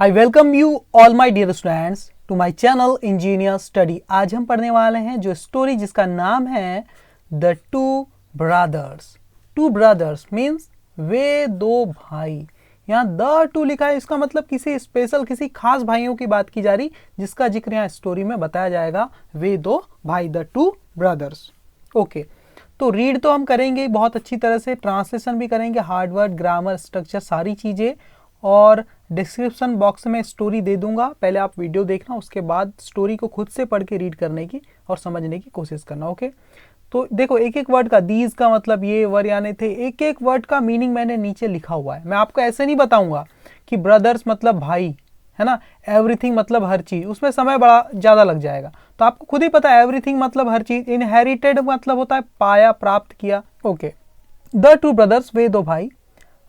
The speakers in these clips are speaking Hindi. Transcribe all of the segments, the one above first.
I welcome you all my dear students to my channel engineer study. आज हम पढ़ने वाले हैं जो स्टोरी जिसका नाम है the two brothers. Two brothers means वे दो भाई। यहाँ द टू लिखा है, इसका मतलब किसी स्पेशल किसी खास भाइयों की बात की जा रही जिसका जिक्र यहाँ स्टोरी में बताया जाएगा। वे दो भाई, द टू ब्रदर्स। ओके, तो रीड तो हम करेंगे बहुत अच्छी तरह से, ट्रांसलेशन भी करेंगे, हार्ड वर्ड, ग्रामर, स्ट्रक्चर, सारी चीज़ें, और डिस्क्रिप्शन बॉक्स में स्टोरी दे दूंगा। पहले आप वीडियो देखना, उसके बाद स्टोरी को खुद से पढ़ के रीड करने की और समझने की कोशिश करना। ओके, तो देखो एक एक वर्ड का, दीज का मतलब ये, वर यानी थे, एक एक वर्ड का मीनिंग मैंने नीचे लिखा हुआ है। मैं आपको ऐसे नहीं बताऊंगा कि ब्रदर्स मतलब भाई, है ना, एवरीथिंग मतलब हर चीज़, उसमें समय बड़ा ज़्यादा लग जाएगा। तो आपको खुद ही पता है एवरीथिंग मतलब हर चीज़, इनहेरिटेड मतलब होता है पाया, प्राप्त किया। ओके, द टू ब्रदर्स, वे दो भाई।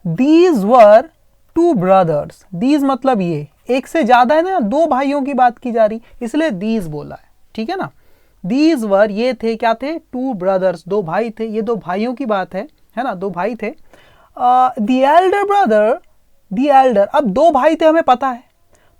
These were two brothers, these मतलब ये, एक से ज्यादा है ना, दो भाइयों की बात की जा रही, इसलिए दीज बोला है, ठीक है ना। दीज वर ये थे, क्या थे, टू ब्रदर्स, दो भाई थे, ये दो भाइयों की बात है ना, दो भाई थे। The Elder brother, the Elder, अब दो भाई थे हमें पता है,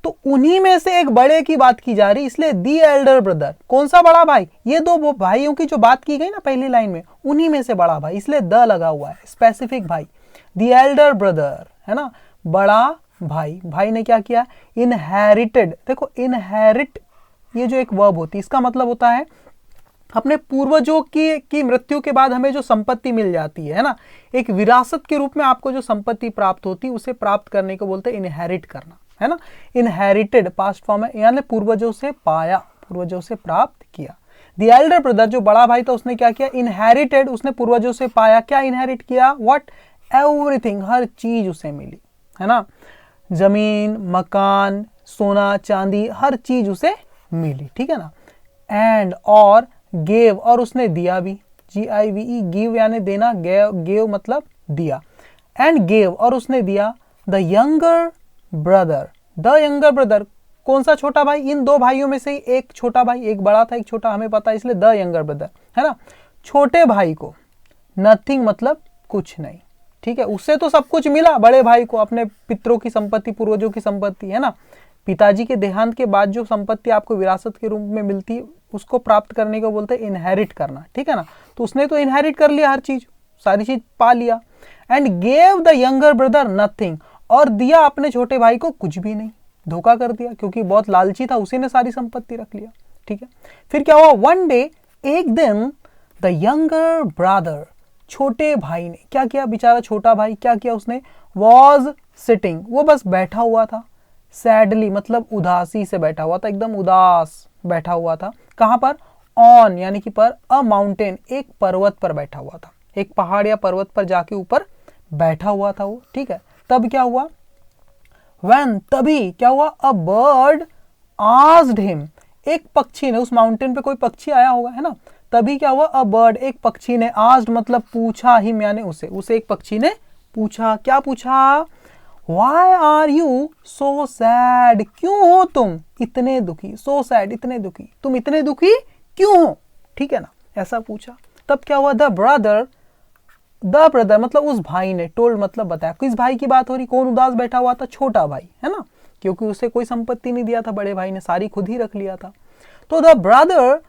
तो उन्हीं में से एक बड़े की बात की जा रही, इसलिए द एल्डर ब्रदर। कौन सा बड़ा भाई, ये दो भाइयों की जो बात की गई ना पहली लाइन में, उन्हीं में से बड़ा भाई, इसलिए द लगा हुआ है, स्पेसिफिक भाई। द एल्डर ब्रदर, है ना, बड़ा भाई। भाई ने क्या किया, इनहेरिटेड। देखो इनहेरिट ये जो एक वर्ब होती है, इसका मतलब होता है अपने पूर्वजों की मृत्यु के बाद हमें जो संपत्ति मिल जाती है ना, एक विरासत के रूप में आपको जो संपत्ति प्राप्त होती है, उसे प्राप्त करने को बोलते हैं इनहेरिट करना, है ना। इनहेरिटेड पास्ट फॉर्म है, यानी पूर्वजों से पाया, पूर्वजों से प्राप्त किया। द एल्डर ब्रदर जो बड़ा भाई था, उसने क्या किया, इनहेरिटेड, उसने पूर्वजों से पाया, क्या इनहेरिट किया, व्हाट, एवरीथिंग, हर चीज उसे मिली, है ना, जमीन, मकान, सोना, चांदी, हर चीज उसे मिली, ठीक है ना। एंड और गेव, और उसने दिया भी, GIVE, गिव यानी देना, गेव मतलब दिया। एंड गेव, और उसने दिया, the younger brother, the younger brother, कौन सा छोटा भाई, इन दो भाइयों में से ही एक छोटा भाई, एक बड़ा था एक छोटा, हमें पता है, इसलिए द यंगर ब्रदर, है ना। छोटे भाई को नथिंग मतलब कुछ नहीं, ठीक है, उससे तो सब कुछ मिला, बड़े भाई को अपने पितरों की संपत्ति, पूर्वजों की संपत्ति, है ना। पिताजी के देहांत के बाद जो संपत्ति आपको विरासत के रूप में मिलती है, उसको प्राप्त करने को बोलते हैं इनहेरिट करना, ठीक है ना। तो उसने तो इनहेरिट कर लिया, हर चीज, सारी चीज पा लिया। And gave the younger brother nothing, और दिया अपने छोटे भाई को कुछ भी नहीं, धोखा कर दिया, क्योंकि बहुत लालची था, उसी ने सारी संपत्ति रख लिया, ठीक है। फिर क्या हुआ, वन डे, एक दिन, द यंगर ब्रदर, छोटे भाई ने क्या किया, बेचारा छोटा भाई क्या किया उसने, वॉज सिटिंग, वो बस बैठा हुआ था, सैडली मतलब उदासी से बैठा हुआ था, एकदम उदास बैठा हुआ था। कहाँ पर, ऑन यानी कि पर, अ माउंटेन, एक पर्वत पर बैठा हुआ था, एक पहाड़ या पर्वत पर जाके ऊपर बैठा हुआ था वो, ठीक है। तब क्या हुआ, व्हेन, तभी क्या हुआ, अ बर्ड आस्क्ड हिम, एक पक्षी ने, उस माउंटेन पे कोई पक्षी आया होगा, है ना, तभी क्या हुआ, अ बर्ड, एक पक्षी ने, आस्क्ड मतलब पूछा, हिम यानी उसे एक पक्षी ने पूछा, क्या पूछा, Why are you so sad, क्यों हो तुम इतने दुखी, so sad इतने दुखी, तुम इतने दुखी क्यों हो, ठीक है ना, ऐसा पूछा। तब क्या हुआ, द ब्रदर मतलब उस भाई ने, टोल्ड मतलब बताया, किस भाई की बात हो रही, कौन उदास बैठा हुआ था, छोटा भाई, है ना, क्योंकि उसे कोई संपत्ति नहीं दिया था, बड़े भाई ने सारी खुद ही रख लिया था। तो द ब्रदर,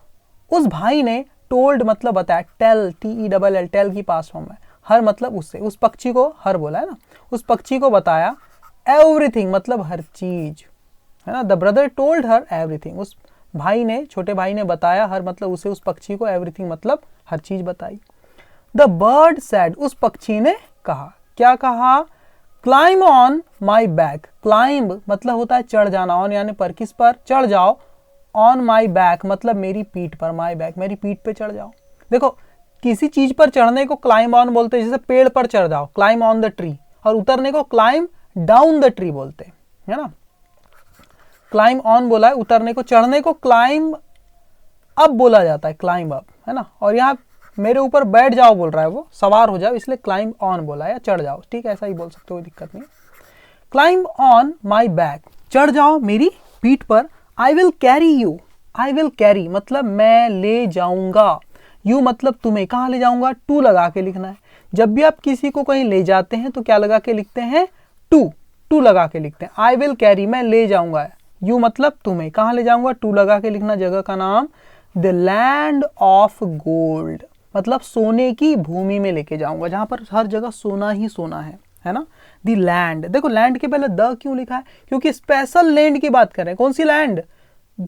उस भाई ने, टोल्ड मतलब बताया, टेल, TELL, टेल की पास फॉर्म है, हर मतलब उससे, उस पक्षी को हर बोला है ना, उस पक्षी को बताया, एवरीथिंग मतलब हर चीज, है ना, the brother told her everything, उस भाई ने, छोटे भाई ने बताया, हर मतलब उसे, उस पक्षी को, एवरीथिंग मतलब हर चीज बताई। द बर्ड सेड, उस पक्षी ने कहा, क्या कहा, climb on my back, climb मतलब होता है चढ़ जाना, ऑन यानी पर, किस पर, चढ़ जाओ, ऑन माई बैक मतलब मेरी पीठ पर, माई बैक मेरी पीठ पे चढ़ जाओ। देखो किसी चीज पर चढ़ने को क्लाइंब ऑन बोलते हैं, जैसे पेड़ पर चढ़ जाओ, क्लाइंब ऑन द ट्री, और उतरने को क्लाइंब डाउन द ट्री बोलते हैं, है ना। क्लाइंब ऑन बोला है उतरने को, चढ़ने को क्लाइंब अप बोला जाता है, क्लाइंब अप, है ना। और यहाँ मेरे ऊपर बैठ जाओ बोल रहा है वो, सवार हो जाओ, इसलिए क्लाइंब ऑन बोला है, या चढ़ जाओ, ठीक है, ऐसा ही बोल सकते हो, कोई दिक्कत नहीं। क्लाइंब ऑन माई बैक, चढ़ जाओ मेरी पीठ पर, I will carry you, I will carry मतलब मैं ले जाऊंगा, यू मतलब तुम्हें, कहाँ ले जाऊंगा, टू लगा के लिखना है। जब भी आप किसी को कहीं ले जाते हैं तो क्या लगा के लिखते हैं, टू, टू लगा के लिखते हैं। आई विल कैरी, मैं ले जाऊंगा, यू मतलब तुम्हें, कहाँ ले जाऊंगा, टू लगा के लिखना जगह का नाम, द लैंड ऑफ गोल्ड मतलब सोने की भूमि में लेके जाऊंगा, जहां पर हर जगह सोना ही सोना है ना। दी लैंड, देखो लैंड के पहले द क्यों लिखा है, क्योंकि स्पेशल लैंड की बात कर रहे हैं। कौन सी लैंड,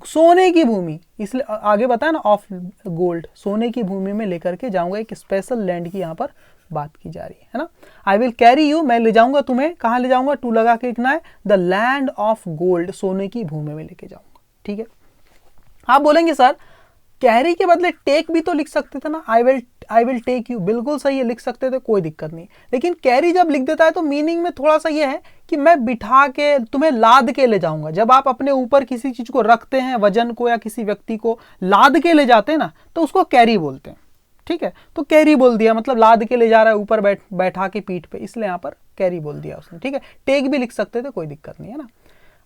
सोने की भूमि, इसलिए आगे बताया ना ऑफ गोल्ड, सोने की भूमि में लेकर के जाऊंगा, एक स्पेशल लैंड की यहाँ पर बात की जा रही है ना। आई विल कैरी यू, मैं ले जाऊंगा तुम्हें, कहाँ ले जाऊंगा, टू लगा के लिखना है, द लैंड ऑफ गोल्ड, सोने की भूमि में लेके जाऊंगा। ठीक है, आप बोलेंगे सर कैरी के बदले टेक भी तो लिख सकते थे ना, आई विल टेक यू, बिल्कुल सही है, लिख सकते थे, कोई दिक्कत नहीं। लेकिन कैरी जब लिख देता है तो मीनिंग में थोड़ा सा ये है कि मैं बिठा के तुम्हें लाद के ले जाऊंगा। जब आप अपने ऊपर किसी चीज को रखते हैं, वजन को या किसी व्यक्ति को लाद के ले जाते हैं ना, तो उसको कैरी बोलते हैं। ठीक है, तो कैरी बोल दिया, मतलब लाद के ले जा रहा है ऊपर बैठा के पीठ पे, इसलिए यहाँ पर कैरी बोल दिया उसने। ठीक है, टेक भी लिख सकते थे, कोई दिक्कत नहीं है ना।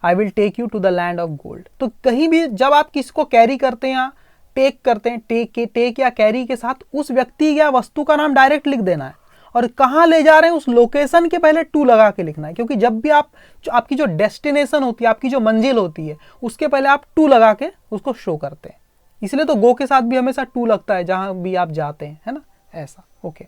I will take you to the land of gold, तो कहीं भी जब आप किसको कैरी करते हैं, टेक करते हैं, टेक या कैरी के साथ उस व्यक्ति या वस्तु का नाम डायरेक्ट लिख देना है, और कहाँ ले जा रहे हैं उस लोकेशन के पहले टू लगा के लिखना है, क्योंकि जब भी आपकी जो डेस्टिनेशन होती है, आपकी जो मंजिल होती है, उसके पहले आप टू लगा के उसको शो करते हैं। इसलिए तो गो के साथ भी हमेशा टू लगता है जहां भी आप जाते हैं, है ना, ऐसा। ओके,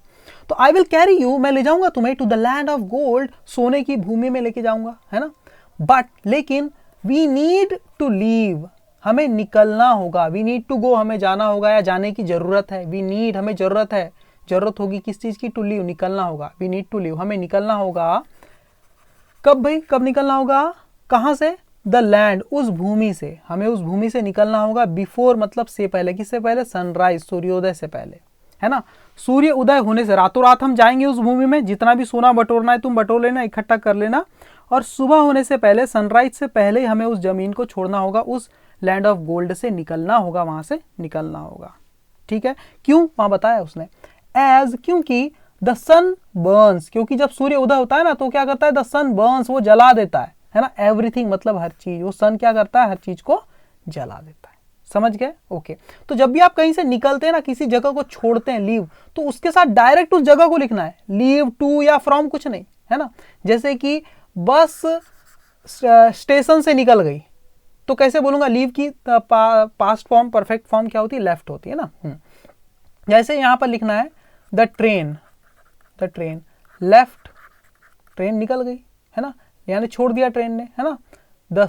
तो आई विल कैरी यू, मैं ले जाऊंगा तुम्हें, to the land of gold, सोने की भूमि में लेके जाऊंगा, है ना। बट लेकिन वी नीड टू लीव, हमें निकलना होगा, वी नीड टू गो, हमें जाना होगा या जाने की जरूरत है, वी नीड हमें जरूरत है, जरूरत होगी किस चीज की, टू लीव निकलना होगा, वी नीड टू लीव हमें निकलना होगा। कब भाई, कब निकलना होगा, कहां से, द लैंड उस भूमि से, हमें उस भूमि से निकलना होगा, बिफोर मतलब से पहले, किससे पहले, सनराइज सूर्योदय से पहले, है ना। सूर्य उदय होने से रातों रात हम जाएंगे उस भूमि में, जितना भी सोना बटोरना है तुम बटोर लेना, इकट्ठा कर लेना, और सुबह होने से पहले, सनराइज से पहले ही हमें उस जमीन को छोड़ना होगा, उस लैंड ऑफ गोल्ड से निकलना होगा, वहां से निकलना होगा। ठीक है, क्यों, वहां बताया उसने, एज क्योंकि द सन बर्न्स, क्योंकि जब सूर्य उदय होता है ना तो क्या करता है, द सन बर्न्स वो जला देता है ना, एवरीथिंग मतलब हर चीज, वो सन क्या करता है, हर चीज को जला देता है। समझ गए, ओके। तो जब भी आप कहीं से निकलते हैं ना, किसी जगह को छोड़ते हैं, लीव, तो उसके साथ डायरेक्ट उस जगह को लिखना है, लीव टू या फ्रॉम कुछ नहीं, है ना। जैसे कि बस स्टेशन से निकल गई तो कैसे बोलूंगा, लीव की पास्ट फॉर्म, परफेक्ट फॉर्म क्या होती है, लेफ्ट होती है ना। जैसे यहां पर लिखना है द ट्रेन लेफ्ट, ट्रेन निकल गई, है ना, यानी छोड़ दिया ट्रेन ने, है ना। द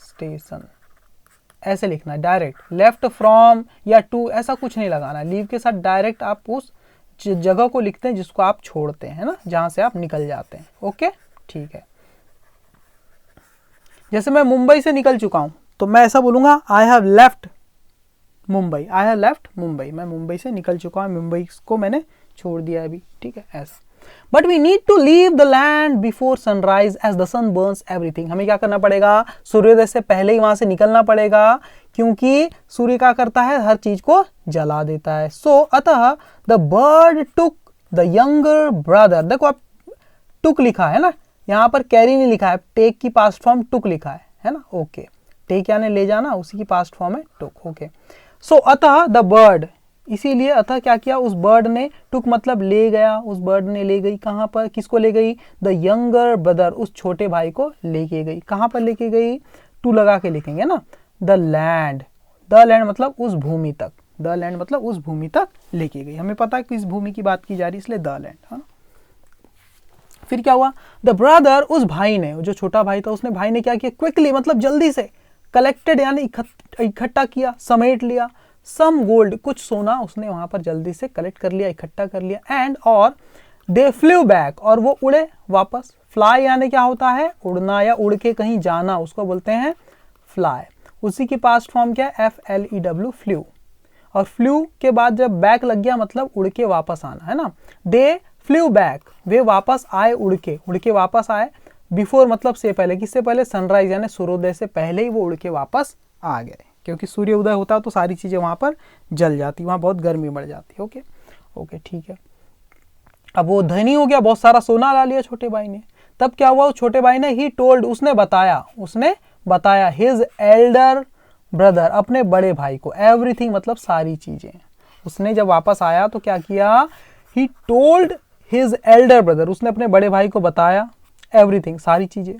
स्टेशन ऐसे लिखना है डायरेक्ट, लेफ्ट फ्रॉम या टू ऐसा कुछ नहीं लगाना, लीव के साथ डायरेक्ट आप उस जगह को लिखते हैं जिसको आप छोड़ते हैं, है ना, जहां से आप निकल जाते हैं। ओके, ठीक है। जैसे मैं मुंबई से निकल चुका हूं तो मैं ऐसा बोलूंगा, आई हैव लेफ्ट मुंबई, मैं मुंबई से निकल चुका हूं, मुंबई को मैंने छोड़ दिया अभी। ठीक है, ऐसा। But we need to leave the land before sunrise as the sun burns everything, हमें क्या करना पड़ेगा, सूर्योदय से पहले ही वहां से निकलना पड़ेगा, क्योंकि सूर्य क्या करता है, हर चीज को जला देता है। सो अतः the bird took the younger brother, देखो आप टुक लिखा है ना, यहाँ पर कैरी नहीं लिखा है, टेक की पास्ट फॉर्म टुक लिखा है ना। ओके, टेक यानी ले जाना, उसी की पास्ट फॉर्म है टुक। ओके, सो अतः द बर्ड, इसीलिए अतः क्या किया, उस बर्ड ने, टुक मतलब ले गया, उस बर्ड ने ले गई, कहां पर, किसको ले गई, द यंगर ब्रदर, उस छोटे भाई को लेके गई, कहां पर लेके गई, टू लगा के लिखेंगे ना, द लैंड मतलब उस भूमि तक, द लैंड मतलब उस भूमि तक लेके गई, हमें पता है कि इस भूमि की बात की जा रही है, इसलिए द लैंड, है ना। फिर क्या हुआ, द ब्रदर, उस भाई ने, जो छोटा भाई था उसने, भाई ने क्या किया, क्विकली मतलब जल्दी से, कलेक्टेड यानी इकट्ठा किया, समेट लिया, सम गोल्ड कुछ सोना उसने वहां पर जल्दी से कलेक्ट कर लिया, इकट्ठा कर लिया, एंड और दे फ्लू बैक, और वो उड़े वापस। फ्लाई यानी क्या होता है, उड़ना या उड़ के कहीं जाना, उसको बोलते हैं फ्लाई, उसी की पास्ट फॉर्म क्या है, FLEW फ्लू, और फ्लू के बाद जब बैक लग गया मतलब उड़ के वापस आना, है ना। दे फ्लू बैक, वे वापस आए, उड़ के वापस आए, बिफोर मतलब से पहले, किससे पहले, सनराइज यानी सूर्योदय से पहले ही वो उड़ के वापस आ गए, क्योंकि सूर्य उदय होता तो सारी चीजें वहां पर जल जाती, वहां बहुत गर्मी बढ़ जाती। ओके, ठीक है। अब वो धनी हो गया, बहुत सारा सोना ला लिया छोटे भाई ने, तब क्या हुआ, छोटे भाई ने, ही टोल्ड, उसने बताया हिज एल्डर ब्रदर, अपने बड़े भाई को, एवरीथिंग मतलब सारी चीजें। उसने जब वापस आया तो क्या किया, he told his Elder brother, उसने अपने बड़े भाई को बताया, एवरीथिंग, सारी चीजें।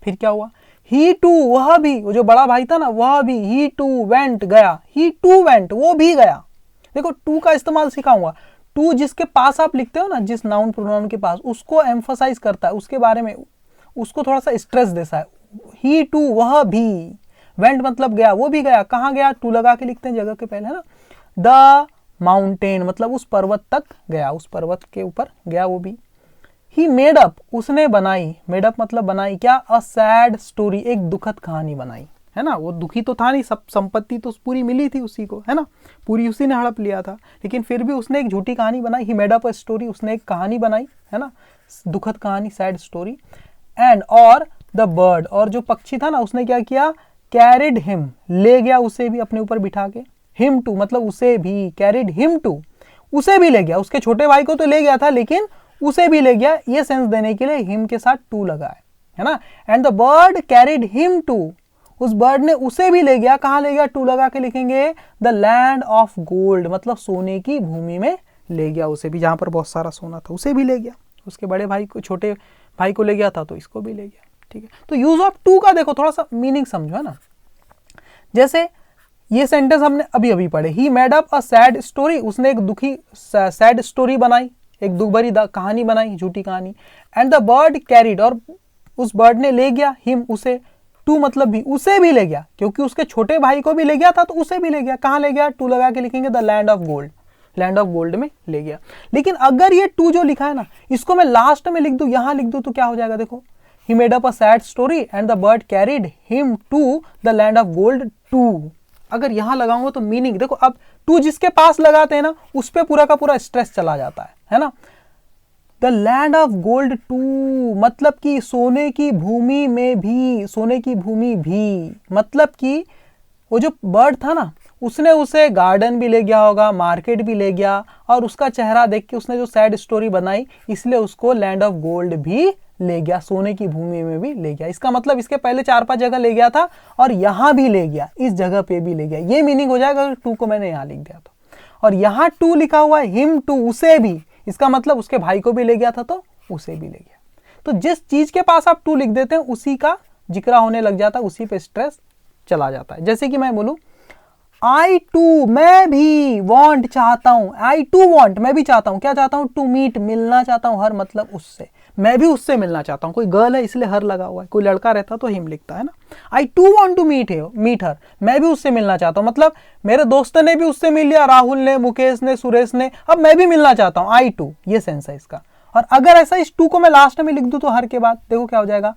फिर क्या हुआ, ही टू, वह भी, वो जो बड़ा भाई था ना वह भी, ही टू वेंट, गया, ही टू वेंट, वो भी गया। देखो टू का इस्तेमाल सिखाऊंगा। टू जिसके पास आप लिखते हो ना, जिस नाउन प्रोनाउन के पास, उसको एम्फसाइज करता है, उसके बारे में उसको थोड़ा सा स्ट्रेस देता है। ही टू, वह भी, वेंट मतलब गया, वो भी गया। कहाँ गया, टू लगा के लिखते हैं जगह के पहले, है ना। द माउंटेन मतलब उस पर्वत तक गया, उस पर्वत के ऊपर गया वो भी। ही मेड अप, उसने बनाई, मेड अप मतलब बनाई क्या, अ सैड स्टोरी, एक दुखद कहानी बनाई, है ना। वो दुखी तो था नहीं, सब संपत्ति तो पूरी मिली थी उसी को, है ना, पूरी उसी ने हड़प लिया था, लेकिन फिर भी उसने एक झूठी कहानी बनाई। ही मेड अप अ स्टोरी, उसने एक कहानी बनाई, है ना, दुखद कहानी, सैड स्टोरी। एंड और द बर्ड, और जो पक्षी था ना उसने क्या किया, कैरिड हिम, ले गया उसे भी अपने ऊपर बिठा के। हिम टू मतलब उसे भी, कैरिड हिम टू, उसे भी ले गया, उसके छोटे भाई को तो ले गया था लेकिन उसे भी ले गया, ये सेंस देने के लिए हिम के साथ टू लगा है ना। And the bird carried him too, उस बर्ड ने उसे भी ले गया, कहाँ ले गया, टू लगा के लिखेंगे, द लैंड ऑफ गोल्ड मतलब सोने की भूमि में ले गया उसे भी, जहां पर बहुत सारा सोना था उसे भी ले गया। उसके बड़े भाई को, छोटे भाई को ले गया था तो इसको भी ले गया, ठीक है। तो यूज ऑफ टू का देखो थोड़ा सा मीनिंग समझो, है ना। जैसे ये सेंटेंस हमने अभी अभी पढ़े, ही made up a sad story, उसने एक दुखी सैड स्टोरी बनाई, एक दुख भरी कहानी बनाई, झूठी कहानी। एंड द बर्ड कैरिड, और उस बर्ड ने ले गया, हिम उसे, टू मतलब भी, उसे भी ले गया, क्योंकि उसके छोटे भाई को भी ले गया था तो उसे भी ले गया। कहाँ ले गया, टू लगा के लिखेंगे, the land of gold, land of gold में ले गया। लेकिन अगर ये टू जो लिखा है ना, इसको मैं लास्ट में लिख दूं, यहां लिख दूं, तो क्या हो जाएगा, देखो, he made up a sad story and the bird carried him to the land of gold too. अगर यहां लगाऊंगा तो मीनिंग देखो, अब टू जिसके पास लगाते हैं ना उस पे पूरा का पूरा स्ट्रेस चला जाता है ना। The land of gold too मतलब कि सोने की भूमि में भी, सोने की भूमि भी मतलब कि वो जो बर्ड था ना उसने उसे गार्डन भी ले गया होगा, मार्केट भी ले गया, और उसका चेहरा देख के उसने जो सैड स्टोरी बनाई इसलिए उसको लैंड ऑफ गोल्ड भी ले गया, सोने की भूमि में भी ले गया। इसका मतलब इसके पहले 4-5 जगह ले गया था और यहां भी ले गया, इस जगह पे भी ले गया। ये मीनिंग हो जाएगा अगर टू को मैंने यहां लिख दिया तो। और यहां टू लिखा हुआ है, हिम टू, उसे भी, इसका मतलब उसके भाई को भी ले गया था तो उसे भी ले गया। तो जिस चीज के पास आप टू लिख देते हैं उसी का जिक्र होने लग जाता है, उसी पे स्ट्रेस चला जाता है। जैसे कि मैं बोलूं, आई टू, मैं भी, वॉन्ट चाहता हूं, आई टू वॉन्ट मैं भी चाहता हूं, क्या चाहता हूं, टू मीट मिलना चाहता हूं, हर मतलब उससे, मैं भी उससे मिलना चाहता हूं। कोई गर्ल है इसलिए हर लगा हुआ है, कोई लड़का रहता तो हिम लिखता है ना। I too want to meet her, मैं भी उससे मिलना चाहता हूं, मतलब मेरे दोस्त ने भी उससे मिल लिया, राहुल ने, मुकेश ने, सुरेश ने, अब मैं भी मिलना चाहता हूं, आई टू, ये सेंस है इसका। और अगर ऐसा इस टू को मैं लास्ट में लिख दूं तो हर के बाद देखो क्या हो जाएगा,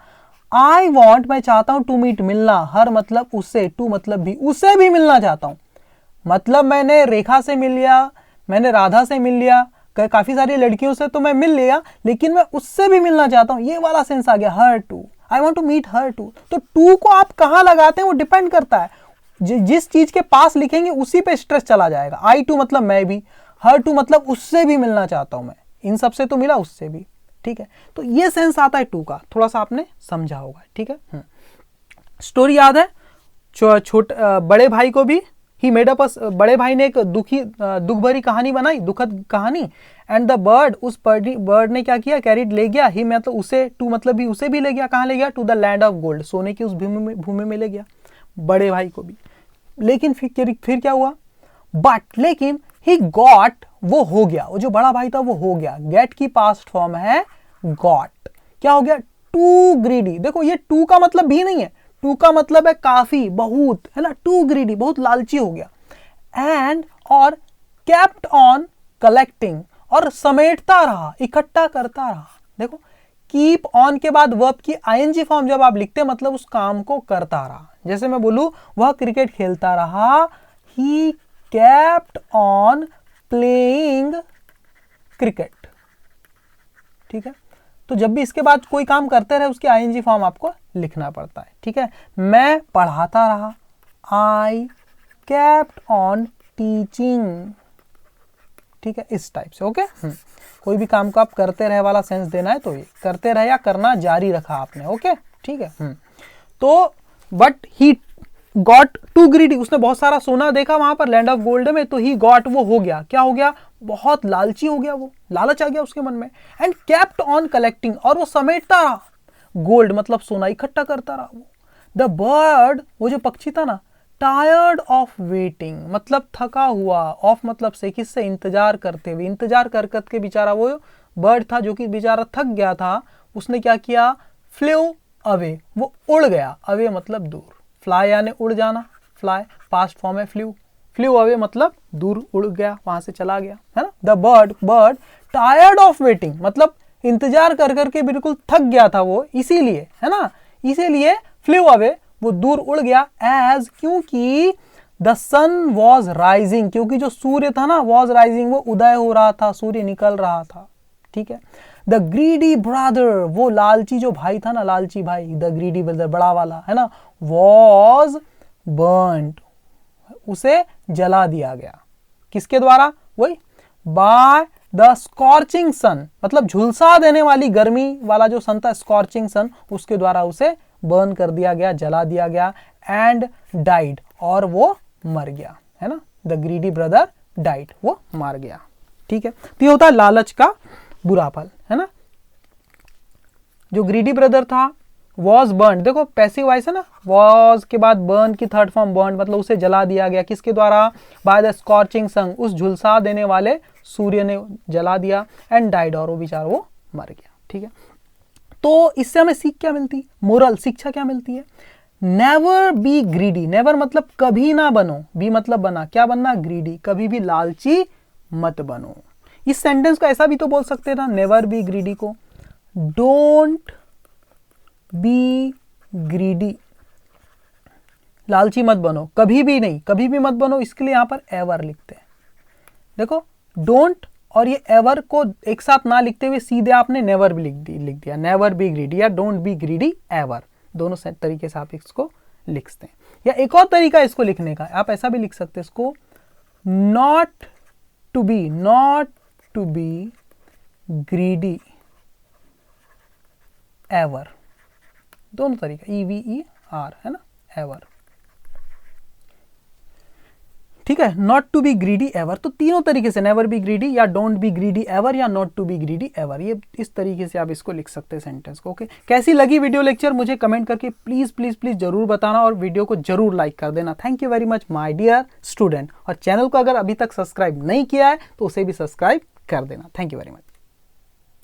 आई वॉन्ट मैं चाहता हूं, टू मीट मिलना, हर मतलब उससे, टू मतलब भी, उसे भी मिलना चाहता हूं, मतलब मैंने रेखा से मिल लिया, मैंने राधा से मिल लिया, काफी सारी लड़कियों से तो मैं मिल लिया, लेकिन मैं उससे भी मिलना चाहता हूं, ये वाला सेंस आ गया, her too, I want to meet her too. तो टू को आप कहां लगाते हैं वो डिपेंड करता है, जिस चीज के पास लिखेंगे उसी पे स्ट्रेस चला जाएगा। आई टू मतलब मैं भी, हर टू मतलब उससे भी मिलना चाहता हूं मैं, इन सबसे तो मिला, उससे भी, ठीक है। तो ये सेंस आता है टू का, थोड़ा सा आपने समझा होगा, ठीक है। स्टोरी याद है, छोटे बड़े भाई को भी ही मेड अप, बड़े भाई ने एक दुख भरी कहानी बनाई, दुखद कहानी। एंड द बर्ड, उस बर्ड ने क्या किया, कैरिड ले गया, ही मतलब उसे, टू मतलब भी, उसे भी ले गया, कहाँ ले गया, to the land of gold, सोने की उस भूमि में ले गया, बड़े भाई को भी। लेकिन फिर क्या हुआ, बट लेकिन ही गॉट, वो हो गया, वो जो बड़ा भाई था वो हो गया, गेट की पास्ट फॉर्म है गॉट, क्या हो गया, टू ग्रीडी। देखो ये टू का मतलब भी नहीं है, टू का मतलब है काफी, बहुत, है ना, टू ग्रीडी बहुत लालची हो गया। एंड और केप्ट ऑन कलेक्टिंग, और समेटता रहा, इकट्ठा करता रहा। देखो कीप ऑन के बाद वर्ब की आईएनजी फॉर्म जब आप लिखते हैं मतलब उस काम को करता रहा। जैसे मैं बोलूं वह क्रिकेट खेलता रहा, he kept on playing cricket, ठीक है। तो जब भी इसके बाद कोई काम करते रहे उसकी आईएनजी फॉर्म आपको लिखना पड़ता है, ठीक है। मैं पढ़ाता रहा, आई केप्ट ऑन टीचिंग, ठीक है, इस टाइप से, ओके। कोई भी काम को आप करते रहे वाला सेंस देना है तो ये करते रहे या करना जारी रखा आपने, ओके, ठीक है। तो but he got too greedy, उसने बहुत सारा सोना देखा वहां पर लैंड ऑफ गोल्ड में, तो ही गॉट, वो हो गया, क्या हो गया, बहुत लालची हो गया, वो लालच आ गया उसके मन में। एंड केप्ट ऑन कलेक्टिंग, और वो समेटता रहा, गोल्ड मतलब सोना इकट्ठा करता रहा वो। द बर्ड, वो जो पक्षी था ना, टायर्ड ऑफ वेटिंग, मतलब थका हुआ, ऑफ मतलब से, किससे, इंतजार करते हुए, इंतजार कर करके बेचारा वो बर्ड था जो कि बेचारा थक गया था, उसने क्या किया, फ्लेव अवे, वो उड़ गया, अवे मतलब दूर, फ्लाई यानी उड़ जाना, फ्लाई पास्ट फॉर्म है फ्ल्यू, फ्ल्यू अवे मतलब दूर उड़ गया, वहां से चला गया, है ना। The bird tired of waiting, मतलब इंतजार कर करके बिल्कुल थक गया था वो, इसीलिए, है ना, इसीलिए फ्ल्यू अवे, वो दूर उड़ गया। एज, क्योंकि द सन वॉज राइजिंग, क्योंकि जो सूर्य था ना, वॉज राइजिंग, वो उदय हो रहा था, सूर्य निकल रहा था, ठीक है। द ग्रीडी ब्रदर, वो लालची जो भाई था ना, लालची भाई, द ग्रीडी ब्रदर बड़ा वाला, है ना, वॉज बर्न्ड, उसे जला दिया गया, किसके द्वारा, वही बाय द स्कॉर्चिंग सन, मतलब झुलसा देने वाली गर्मी वाला जो सन था, स्कॉर्चिंग सन, उसके द्वारा उसे बर्न कर दिया गया, जला दिया गया। एंड डाइड, और वो मर गया, है ना, द ग्रीडी ब्रदर डाइड, वो मार गया, ठीक है। तो ये होता है लालच का बुरा फल, है ना। जो ग्रीडी ब्रदर था, वॉज बर्न, देखो पैसिव वॉइस है ना, वॉज के बाद बर्न की थर्ड फॉर्म बर्न, मतलब उसे जला दिया गया, किसके द्वारा, बाय द स्कॉर्चिंग सन, उस झुलसा देने वाले सूर्य ने जला दिया। एंड डाइड, और वो बेचारा वो मर गया, ठीक है। तो इससे हमें सीख क्या मिलती, मोरल शिक्षा क्या मिलती है, नेवर बी ग्रीडी, नेवर मतलब कभी ना बनो, बी मतलब बना, क्या बनना, ग्रीडी, कभी भी लालची मत बनो। इस सेंटेंस को ऐसा भी तो बोल सकते ना, नेवर बी ग्रीडी को, डोंट बी ग्रीडी, लालची मत बनो, कभी भी नहीं, कभी भी मत बनो, इसके लिए यहां पर एवर लिखते हैं। देखो डोंट और ये एवर को एक साथ ना लिखते हुए सीधे आपने नेवर भी लिख दिया, नेवर बी ग्रीडी या डोंट बी ग्रीडी एवर, दोनों तरीके से आप इसको लिखते हैं। या एक और तरीका इसको लिखने का, आप ऐसा भी लिख सकते हैं इसको, not to be greedy ever, दोनों तरीका, EVER, है ना, एवर, ठीक है। Not to be greedy ever, तो तीनों तरीके से, नेवर बी ग्रीडी या डोंट बी ग्रीडी एवर या not to be greedy ever, ये इस तरीके से आप इसको लिख सकते हैं सेंटेंस को, ओके। कैसी लगी वीडियो लेक्चर मुझे कमेंट करके प्लीज प्लीज प्लीज जरूर बताना, और वीडियो को जरूर लाइक कर देना। Thank you very much my dear student, और चैनल को अगर अभी तक सब्सक्राइब नहीं किया है तो उसे भी सब्सक्राइब कर देना। Thank you very much.